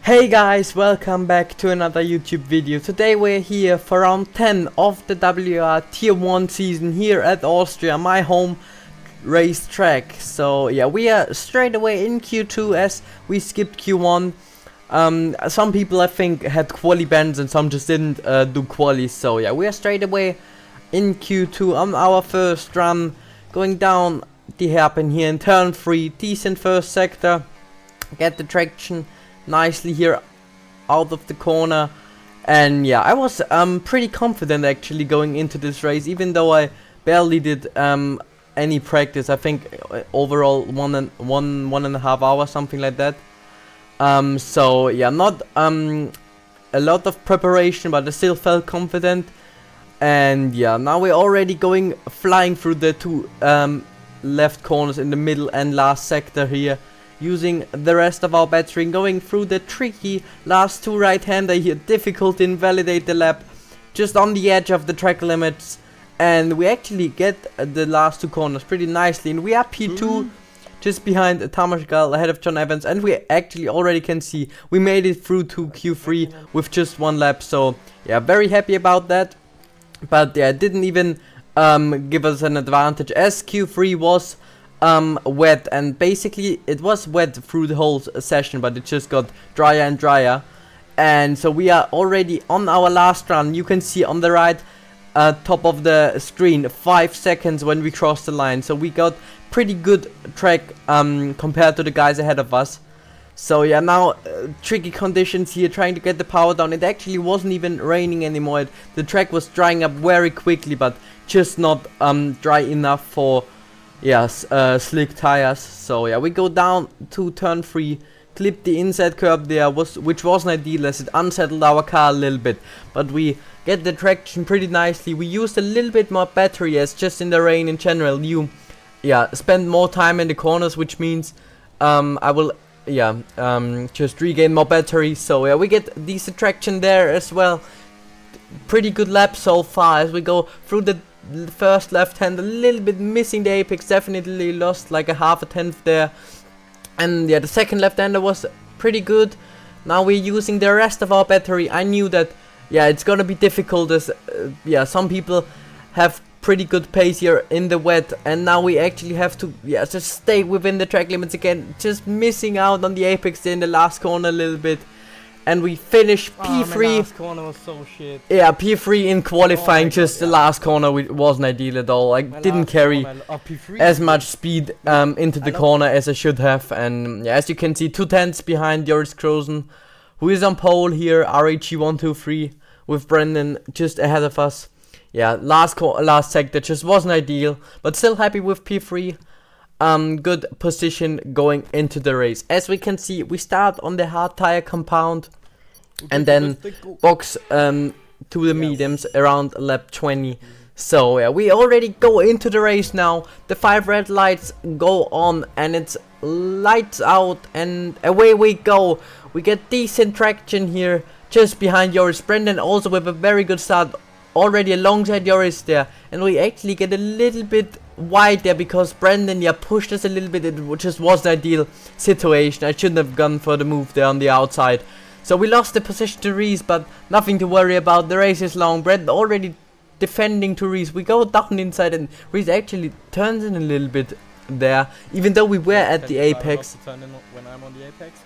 Hey guys, welcome back to another YouTube video. Today we're here for round 10 of the WOR Tier 1 season here at Austria, my home racetrack. So yeah, we are straight away in Q2 as we skipped Q1. Some people I think had quali bans and some just didn't do quali. So yeah, we are straight away in Q2 on our first run, going down the hairpin here in turn 3. Decent first sector, get the traction nicely here out of the corner, and yeah, I was pretty confident actually going into this race, even though I barely did any practice. I think overall one and a half hours, something like that. So yeah, not a lot of preparation, but I still felt confident. And yeah, now we're already flying through the two left corners in the middle and last sector here, using the rest of our battery and going through the tricky last two right-hander here. Difficult to invalidate the lap, just on the edge of the track limits, and we actually get the last two corners pretty nicely, and we are P2 just behind Tamashgal, ahead of John Evans, and we actually already can see we made it through to Q3 with just one lap. So yeah, very happy about that. But yeah, it didn't even give us an advantage, as Q3 was wet, and basically it was wet through the whole session, but it just got drier and drier. And so we are already on our last run. You can see on the right top of the screen 5 seconds when we crossed the line, so we got pretty good track compared to the guys ahead of us. So yeah, now tricky conditions here, trying to get the power down. It actually wasn't even raining anymore. The track was drying up very quickly, but just not dry enough for slick tires. So yeah, we go down to turn 3, clip the inside curb there, which wasn't ideal as it unsettled our car a little bit, but we get the traction pretty nicely. We used a little bit more battery, as just in the rain in general you spend more time in the corners, which means I will just regain more battery. So yeah, we get decent traction there as well. Pretty good lap so far as we go through the first left hand, a little bit missing the apex, definitely lost like a half a tenth there. And yeah, the second left hander was pretty good. Now we're using the rest of our battery. I knew that it's gonna be difficult, as some people have pretty good pace here in the wet, and now we actually have to just stay within the track limits again, just missing out on the apex in the last corner a little bit. And we finish P3. My last corner was so shit. Yeah, P3 in qualifying. The last corner wasn't ideal at all. I didn't carry as much speed into the corner as I should have. And yeah, as you can see, 2 tenths behind Joris Krozen, who is on pole here, RHE123, with Brendan just ahead of us. Yeah, last sector just wasn't ideal, but still happy with P3. Good position going into the race. As we can see, we start on the hard tire compound and then box to the mediums around lap 20. So yeah, we already go into the race now. The 5 red lights go on and it's lights out, and away we go. We get decent traction here just behind Joris. Brendan also with a very good start, already alongside Joris there, and we actually get a little bit wide there because Brendan pushed us a little bit. It just wasn't ideal situation. I shouldn't have gone for the move there on the outside. So we lost the position to Reese, but nothing to worry about. The race is long. Brendan already defending to Reese. We go down inside and Reese actually turns in a little bit there, even though we were at the apex. Turn in when I'm on the apex.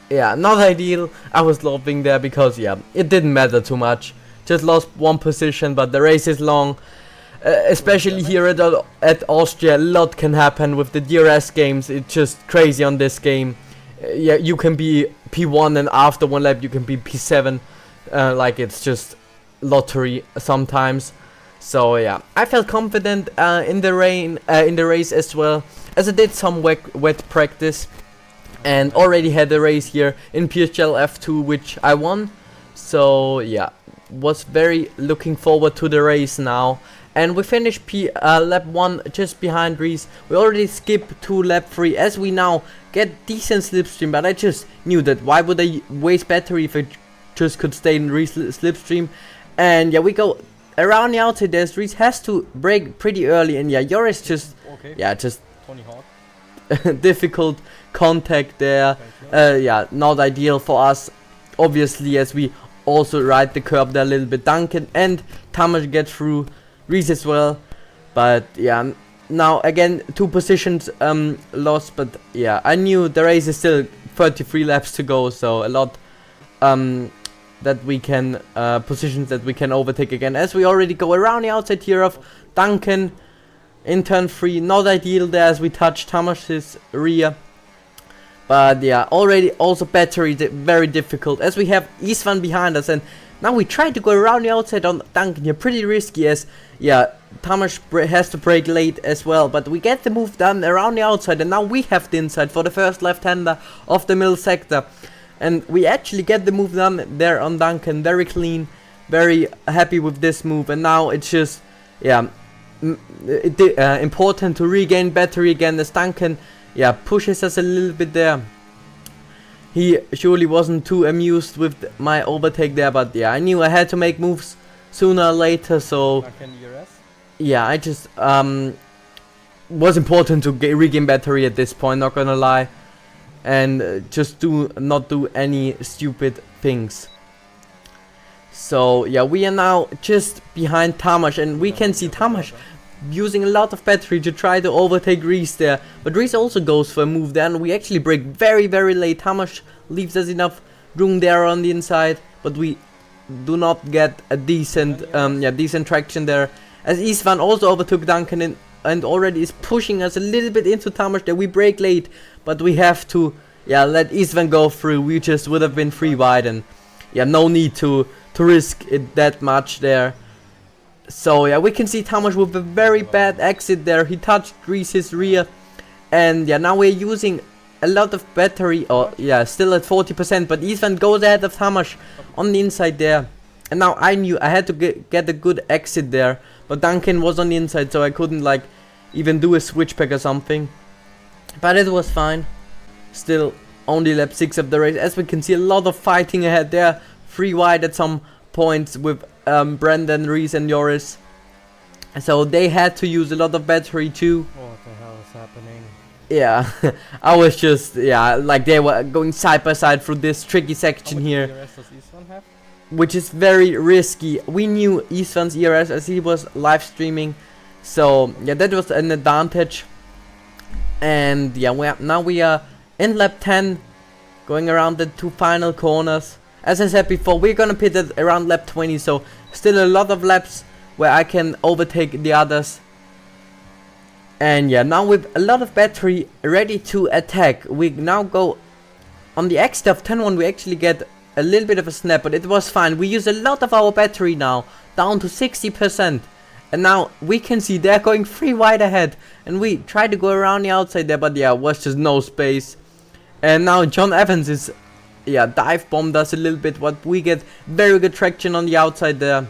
Yeah, not ideal. I was laughing there because it didn't matter too much. Just lost one position, but the race is long. Especially here at Austria, a lot can happen with the DRS games. It's just crazy on this game. You can be P1 and after one lap you can be P7. Like, it's just lottery sometimes. So yeah, I felt confident in the race as well, as I did some wet practice and already had a race here in PSGL F2, which I won. So yeah, was very looking forward to the race now. And we finished lap 1 just behind Reese. We already skipped to lap 3 as we now get decent slipstream, but I just knew that why would I waste battery if I just could stay in Reese slipstream. And yeah, we go around the outside there. Reese has to brake pretty early, and Joris just just Tony Hawk. Difficult contact there. Yeah, not ideal for us, obviously, as we also ride the curb there a little bit. Duncan and Tamas get through, Reese as well, but yeah, now again 2 positions lost, but yeah, I knew the race is still 33 laps to go, so a lot that we can positions that we can overtake again, as we already go around the outside here of Duncan in turn 3. Not ideal there as we touch Tamas's rear, but yeah, already also battery very difficult as we have Istvan behind us, and now we try to go around the outside on Duncan here, pretty risky as yeah, Tamas has to brake late as well, but we get the move done around the outside, and now we have the inside for the first left-hander of the middle sector, and we actually get the move done there on Duncan, very clean, very happy with this move. And now it's just yeah, important to regain battery again as Duncan yeah pushes us a little bit there. He surely wasn't too amused with my overtake there, but yeah, I knew I had to make moves sooner or later, so yeah, I just was important to regain battery at this point, not gonna lie, and just not do any stupid things. So yeah, we are now just behind Tamas, and we can see Tamas using a lot of battery to try to overtake Reese there, but Reese also goes for a move there, and we actually brake very late. Tamas leaves us enough room there on the inside, but we do not get a decent decent traction there, as Istvan also overtook Duncan and already is pushing us a little bit into Tamas there. We brake late, but we have to yeah let Istvan go through. We just would have been 3 wide, and yeah, no need to risk it that much there. So yeah, we can see Tamas with a very bad exit there. He touched Reese's rear, and yeah, now we're using a lot of battery, or yeah, still at 40%, but Istvan goes ahead of Tamas on the inside there. And now I knew I had to get a good exit there, but Duncan was on the inside, so I couldn't like even do a switchback or something, but it was fine. Still only lap 6 of the race, as we can see a lot of fighting ahead there, 3 wide at some points with Brandon, Reese and Joris, so they had to use a lot of battery too. What the hell is happening? Yeah, I was just yeah, like they were going side by side through this tricky section here, does Istvan have? which is very risky. We knew Istvan's ERS as he was live streaming, so yeah, that was an advantage. And yeah, now we are in lap 10, going around the 2 final corners. As I said before, we're gonna pit at around lap 20, so still a lot of laps where I can overtake the others. And yeah, now with a lot of battery ready to attack, we now go on the exit of 10-1. We actually get a little bit of a snap, but it was fine. We use a lot of our battery now, down to 60%. And now we can see they're going 3 wide ahead, and we tried to go around the outside there, but yeah, was just no space. And now John Evans is yeah dive bombed us a little bit, but we get very good traction on the outside there.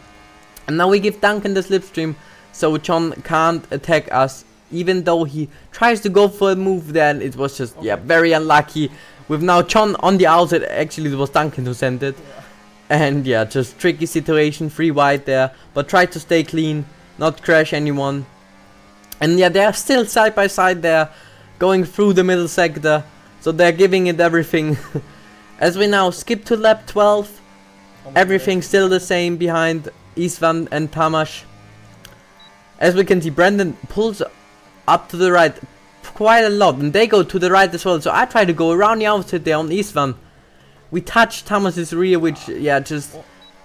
And now we give Duncan the slipstream, so John can't attack us, even though he tries to go for a move there, and it was just yeah very unlucky. With now John on the outside, actually it was Duncan who sent it. And yeah, just tricky situation, 3 wide there, but try to stay clean, not crash anyone. And yeah, they're still side by side there, going through the middle sector, so they're giving it everything. As we now skip to lap 12, everything still the same behind Istvan and Tamas. As we can see, Brandon pulls up to the right quite a lot, and they go to the right as well, so I try to go around the outside there on Istvan. We touch Tamas's rear, which yeah just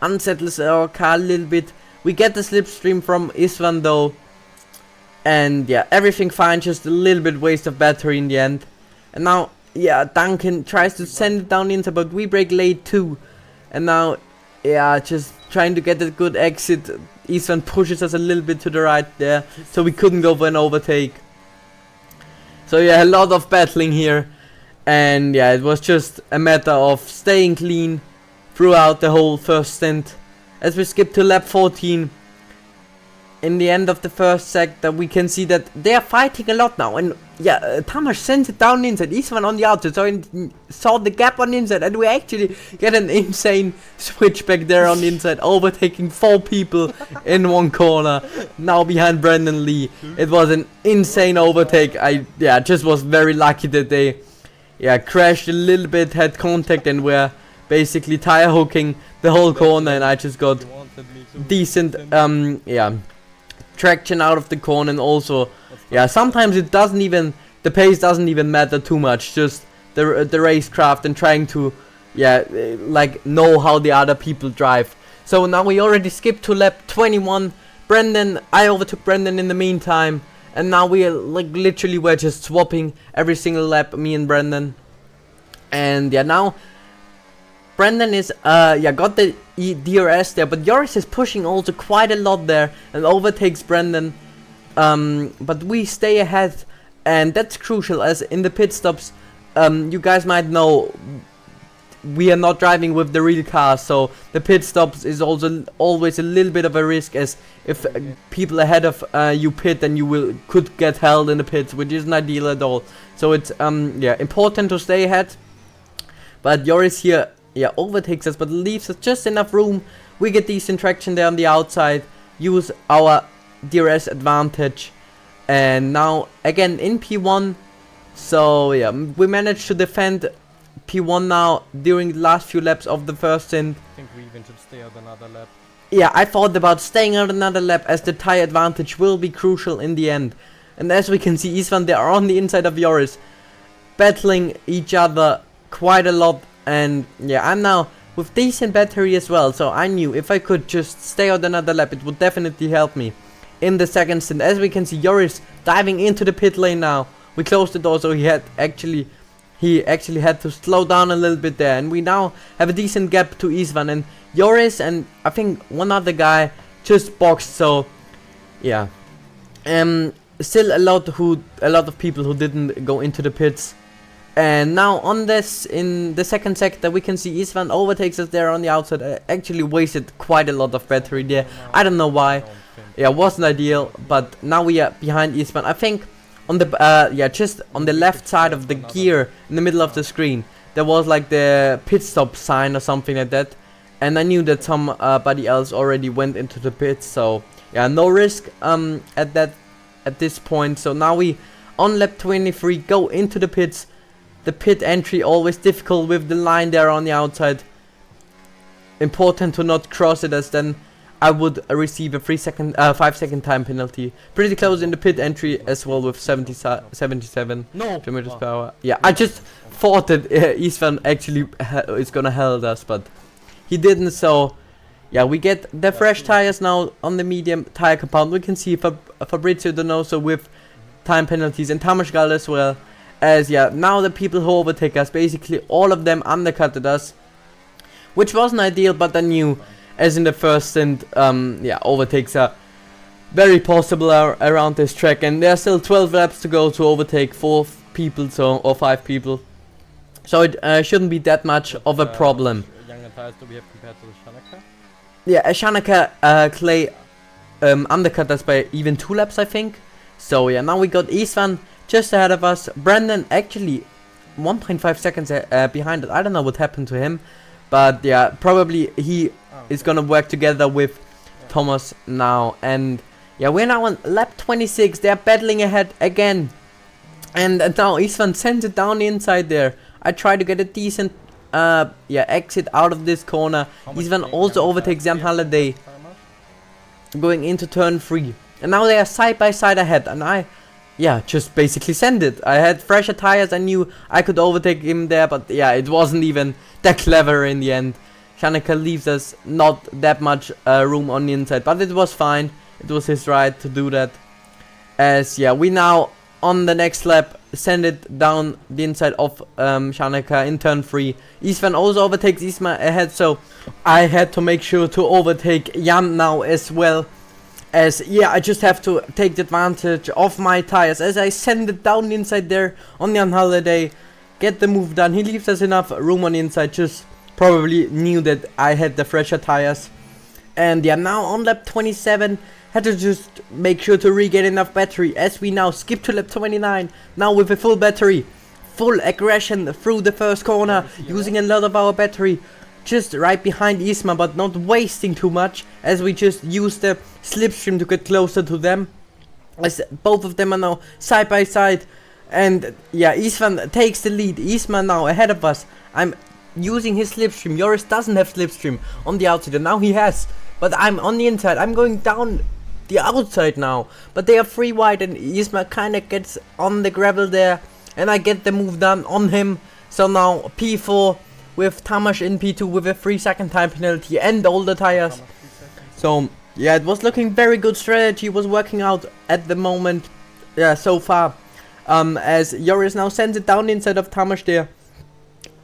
unsettles our car a little bit. We get the slipstream from Istvan though, and yeah, everything fine, just a little bit waste of battery in the end. And now yeah, Duncan tries to send it down the inside, but we brake late too. And now yeah, just trying to get a good exit. Istvan pushes us a little bit to the right there, so we couldn't go for an overtake. So yeah, a lot of battling here, and yeah, it was just a matter of staying clean throughout the whole first stint. As we skip to lap 14, in the end of the first sector, we can see that they are fighting a lot now, and yeah, Tamas sends it down the inside, Istvan on the outside, so he saw the gap on the inside, and we actually get an insane switchback there on the inside, overtaking 4 people in 1 corner, now behind Brandon Lee. It was an insane overtake. I just was very lucky that they yeah, crashed a little bit, had contact, and were basically tire hooking the whole corner, and I just got decent yeah, traction out of the corner. And also, yeah, sometimes it doesn't even, the pace doesn't even matter too much, just the racecraft and trying to, yeah, like know how the other people drive. So now we already skipped to lap 21. I overtook Brendan in the meantime, and now we are like literally we're just swapping every single lap, me and Brendan. And yeah, now Brendan is yeah, got the DRS there, but Joris is pushing also quite a lot there and overtakes Brendan. But we stay ahead, and that's crucial, as in the pit stops, you guys might know, we are not driving with the real car, so the pit stops is also always a little bit of a risk, as if people ahead of you pit, then you could get held in the pits, which isn't ideal at all. So it's yeah, important to stay ahead. But Joris here, yeah, overtakes us, but leaves us just enough room. We get decent traction there on the outside, use our DRS advantage, and now again in P1. So yeah, we managed to defend P1 now during the last few laps of the first stint. I think we even should stay out another lap. Yeah, I thought about staying out another lap, as the tire advantage will be crucial in the end. And as we can see, Isvan, they are on the inside of Joris, battling each other quite a lot. And yeah, I'm now with decent battery as well, so I knew if I could just stay out another lap, it would definitely help me in the second stint. As we can see, Joris diving into the pit lane now. We closed the door, so he actually had to slow down a little bit there, and we now have a decent gap to Isvan, and Joris and I think one other guy just boxed. So yeah, still a lot of people who didn't go into the pits. And now on this, in the second sector, we can see Isvan overtakes us there on the outside. Actually wasted quite a lot of battery there. I don't know why. Yeah, wasn't ideal, but now we are behind Isvan. I think on the yeah, just on the left side of the gear in the middle of the screen, there was like the pit stop sign or something like that, and I knew that somebody else already went into the pits. So yeah, no risk at this point. So now we on lap 23 go into the pits. The pit entry always difficult with the line there on the outside. Important to not cross it, as then I would receive a 5-second time penalty. Pretty close in the pit entry as well, with 77 kilometers per hour. Yeah, I just thought that Isvan actually is gonna hold us, but he didn't. So yeah, we get the fresh tires now on the medium tire compound. We can see Fabrizio Donoso with time penalties, and Tamashgal as well. As yeah, now the people who overtake us, basically all of them undercutted us, which wasn't ideal, but I knew, as in the first stint, yeah, overtakes are very possible around this track, and there are still 12 laps to go to overtake 4 people, or 5 people, so it shouldn't be that much of a problem. Younger tires do we have compared to the Shanaka? Yeah, Shanaka Clay undercut us by even 2 laps, I think. So yeah, now we got Isvan just ahead of us. Brendan actually 1.5 seconds behind it. I don't know what happened to him, but yeah, probably he is gonna work together with Thomas now. And yeah, we're now on lap 26. They're battling ahead again, and now Isvan sends it down the inside there. I try to get a decent yeah, exit out of this corner. Isvan also overtakes Jan Halliday going into turn 3, and now they are side by side ahead, and I yeah, just basically send it. I had fresher tires, I knew I could overtake him there, but yeah, it wasn't even that clever in the end. Shanaka leaves us not that much room on the inside, but it was fine. It was his right to do that. As yeah, we now on the next lap send it down the inside of Shanaka in turn 3. Isvan also overtakes Isma ahead, so I had to make sure to overtake Jan now as well. As yeah, I just have to take the advantage of my tires, as I send it down the inside there on Jan Halliday, get the move done. He leaves us enough room on the inside, just probably knew that I had the fresher tires. And yeah, now on lap 27, had to just make sure to regain enough battery, as we now skip to lap 29, now with a full battery, full aggression through the first corner, using a lot of our battery. Just right behind Isma, but not wasting too much, as we just use the slipstream to get closer to them, as both of them are now side by side. And yeah, Isvan takes the lead. Isma now ahead of us. I'm using his slipstream. Joris doesn't have slipstream on the outside, and now he has. But I'm on the inside. I'm going down the outside now. But they are free wide, and Isma kind of gets on the gravel there. And I get the move done on him. So now P4 with Tamas in P2 with a 3-second time penalty and all the tires. So yeah, it was looking very good. Strategy was working out at the moment. Yeah, so far. As Joris now sends it down inside of Tamas there.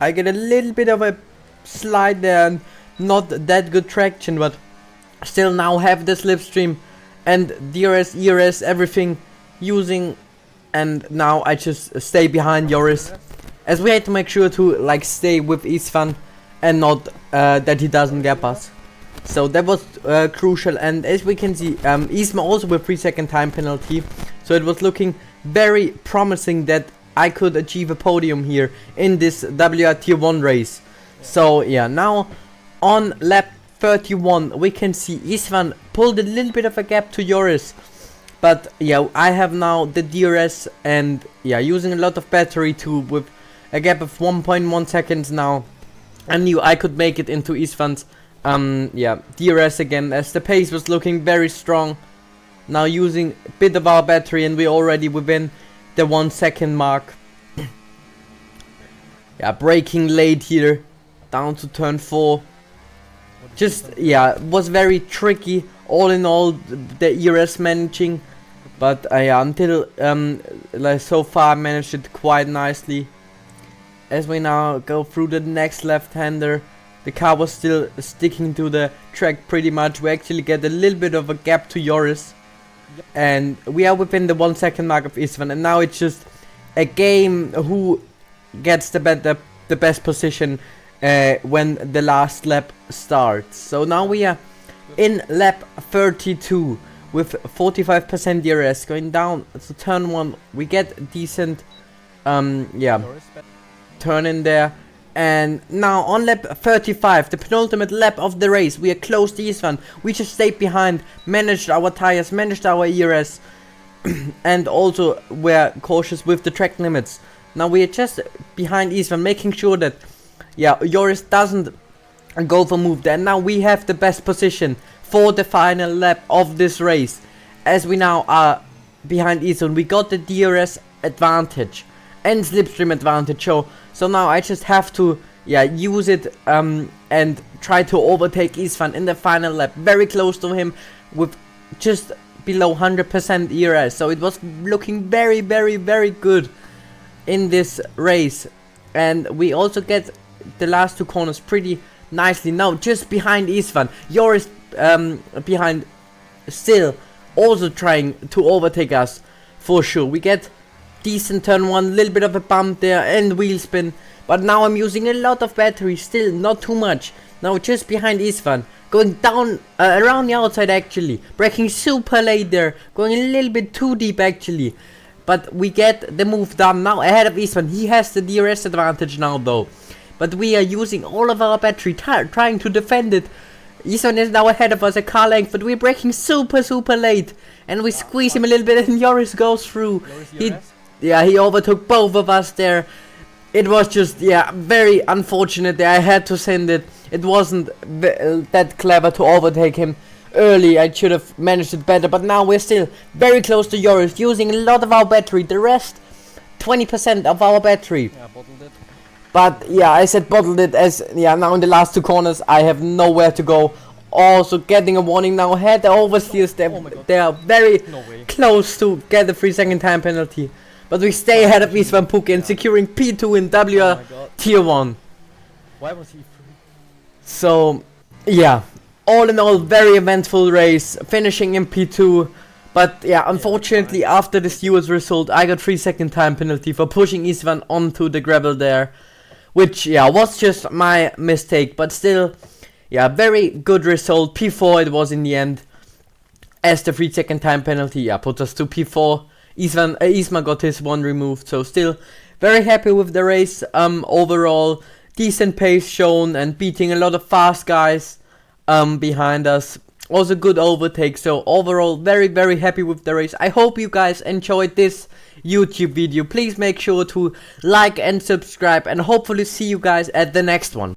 I get a little bit of a slide there and not that good traction, but still now have the slipstream and DRS, ERS, everything using, and now I just stay behind Joris, as we had to make sure to like stay with Isvan and not that he doesn't gap us. So that was crucial, and as we can see, Isma also with 3-second time penalty, so it was looking very promising that I could achieve a podium here in this WR Tier 1 race. So yeah, now on lap 31 we can see Isvan pulled a little bit of a gap to Joris, but yeah, I have now the DRS and yeah, using a lot of battery too, with a gap of 1.1 seconds now. I knew I could make it into Isvan's yeah, DRS again, as the pace was looking very strong. Now using a bit of our battery and we're already within the 1 second mark. Yeah, braking late here down to turn 4. Just yeah, was very tricky all in all, the ERS managing, but yeah, until like so far managed it quite nicely. As we now go through the next left-hander, the car was still sticking to the track pretty much. We actually get a little bit of a gap to Joris. And we are within the 1 second mark of Isvan, and now it's just a game who gets the best position when the last lap starts. So now we are in lap 32 with 45% DRS going down to turn 1. We get decent yeah, turn in there. And now on lap 35, the penultimate lap of the race, we are close to Isvan. We just stayed behind, managed our tires, managed our ERS, and also were cautious with the track limits. Now we are just behind Isvan, making sure that yeah, Joris doesn't go for move there. And now we have the best position for the final lap of this race, as we now are behind Isvan. We got the DRS advantage and slipstream advantage. So now I just have to yeah, use it and try to overtake Isvan in the final lap, very close to him with just below 100% ERS. So it was looking very good in this race, and we also get the last 2 corners pretty nicely. Now just behind Isvan, Joris behind, still also trying to overtake us for sure. We get decent turn 1, little bit of a bump there and wheel spin, but now I'm using a lot of battery, still not too much. Now just behind Isvan, going down around the outside actually, braking super late there, going a little bit too deep actually, but we get the move done now ahead of Isvan. He has the DRS advantage now though, but we are using all of our battery trying to defend it. Isvan is now ahead of us a car length, but we're braking super late, and we squeeze him a little bit and Joris goes through. He overtook both of us there. It was just yeah, very unfortunate there. I had to send it. It wasn't that clever to overtake him early. I should have managed it better, but now we're still very close to Joris, using a lot of our battery. The rest 20% of our battery. Yeah, bottled it. But yeah, I said bottled it, as yeah, now in the last 2 corners I have nowhere to go. Also getting a warning now ahead. The oversteers, they are very close to get the 3-second time penalty. But we stay ahead of Isvan Puke and securing P2 in WR Tier 1. Why was he free? So yeah, all in all, very eventful race, finishing in P2. But yeah, unfortunately after the stewards result, I got 3-second time penalty for pushing Isvan onto the gravel there, which yeah, was just my mistake. But still, yeah, very good result. P4 it was in the end, as the 3-second time penalty yeah, put us to P4. Isma got his 1 removed, so still very happy with the race. Overall, decent pace shown and beating a lot of fast guys behind us. Also good overtake. So overall very happy with the race. I hope you guys enjoyed this YouTube video. Please make sure to like and subscribe, and hopefully see you guys at the next one.